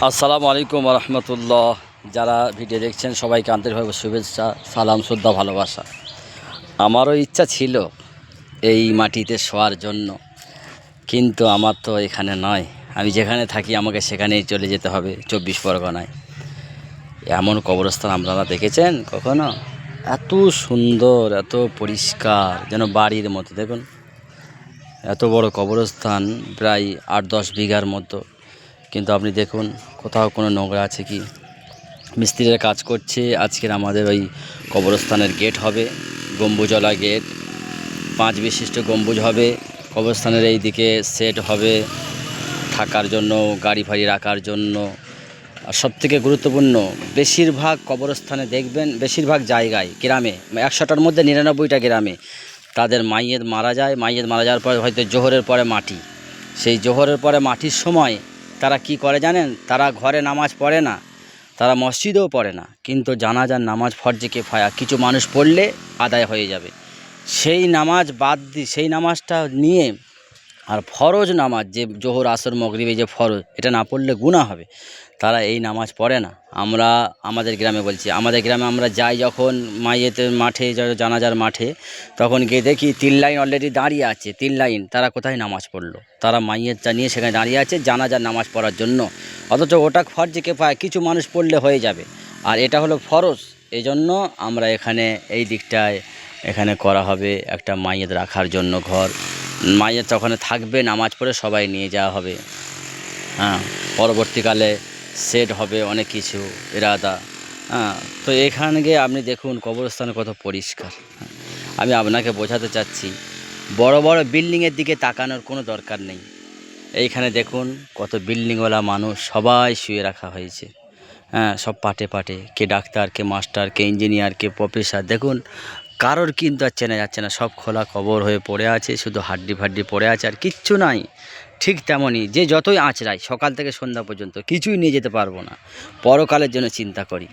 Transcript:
আসসালামু আলাইকুম রহমতুল্লাহ। যারা ভিডিও দেখছেন সবাইকে আন্তরিকভাবে শুভেচ্ছা, সালাম, শ্রদ্ধা, ভালোবাসা। আমারও ইচ্ছা ছিল এই মাটিতে শোয়ার জন্য, কিন্তু আমার তো এখানে নয়। আমি যেখানে থাকি আমাকে সেখানেই চলে যেতে হবে, 24 পরগনায়। এমন কবরস্থান আপনারা দেখেছেন কখনো? এত সুন্দর, এত পরিষ্কার, যেন বাড়ির মতো। দেখুন, এত বড় কবরস্থান, প্রায় 8-10 বিঘার মতো। কিন্তু আপনি দেখুন কোথাও কোনো নোংরা আছে কি? মিস্ত্রিরা কাজ করছে। আজকের আমাদের ওই কবরস্থানের গেট হবে, গম্বুজওয়ালা গেট, 5 বিশিষ্ট গম্বুজ হবে। কবরস্থানের এই দিকে সেট হবে থাকার জন্য, গাড়ি ফাড়ি রাখার জন্য। আর সবথেকে গুরুত্বপূর্ণ, বেশিরভাগ কবরস্থানে দেখবেন, বেশিরভাগ জায়গায় গ্রামে, 100টার মধ্যে 99টা গ্রামে তাদের মাইয়েত মারা যায়। মাইয়েত মারা যাওয়ার পরে হয়তো জোহরের পরে মাটি, সেই জোহরের পরে মাটির সময় তারা কি করে জানেন? তারা ঘরে নামাজ পড়ে না, তারা মসজিদেও পড়ে না, কিন্তু জানাজার নামাজ ফরজে কিফায়া, কিছু মানুষ পড়লে আদায় হয়ে যাবে, সেই নামাজ বাদ দিয়ে সেই নামাজটা নিয়ে, আর ফরজ নামাজ যে জোহর আসর মাগরিবে যে ফরজ, এটা না পড়লে গুনাহ হবে, তারা এই নামাজ পড়ে না। আমরা আমাদের গ্রামে বলছি, আমাদের গ্রামে আমরা যাই যখন মাইয়েতের মাঠে, জানাজার মাঠে, তখন গিয়ে দেখি 3 লাইন অলরেডি দাঁড়িয়ে আছে। 3 লাইন, তারা কোথায় নামাজ পড়লো? তারা মাইয়েতটা নিয়ে সেখানে দাঁড়িয়ে আছে জানাজার নামাজ পড়ার জন্য। অথচ ওটা ফরজে কিফায়া, কিছু মানুষ পড়লে হয়ে যাবে, আর এটা হলো ফরজ। এই জন্য আমরা এখানে এই দিকটায় এখানে করা হবে একটা মাইয়েত রাখার জন্য ঘর। মাইয়েত ওখানে থাকবে, নামাজ পড়ে সবাই নিয়ে যাওয়া হবে। হ্যাঁ, পরবর্তীকালে সেট হবে অনেক কিছু ইরাদা। হ্যাঁ, তো এখানে গিয়ে আপনি দেখুন কবরস্থান কত পরিষ্কার। আমি আপনাকে বোঝাতে চাচ্ছি, বড় বড় বিল্ডিংয়ের দিকে তাকানোর কোনো দরকার নেই। এইখানে দেখুন কত বিল্ডিংওয়ালা মানুষ, সবাই শুয়ে রাখা হয়েছে। হ্যাঁ, সব পাটে পাটে, কে ডাক্তার, কে মাস্টার, কে ইঞ্জিনিয়ার, কে প্রফেসর। দেখুন কারোর কিন্তু আর চেনা যাচ্ছে না, সব খোলা কবর হয়ে পড়ে আছে, শুধু হাড্ডি ফাড্ডি পড়ে আছে, আর কিচ্ছু নাই। ঠিক তেমনই, যে যতই আঁচড়ায় সকাল থেকে সন্ধ্যা পর্যন্ত কিছুই নিয়ে যেতে পারবো না, পরকালের জন্য চিন্তা করি।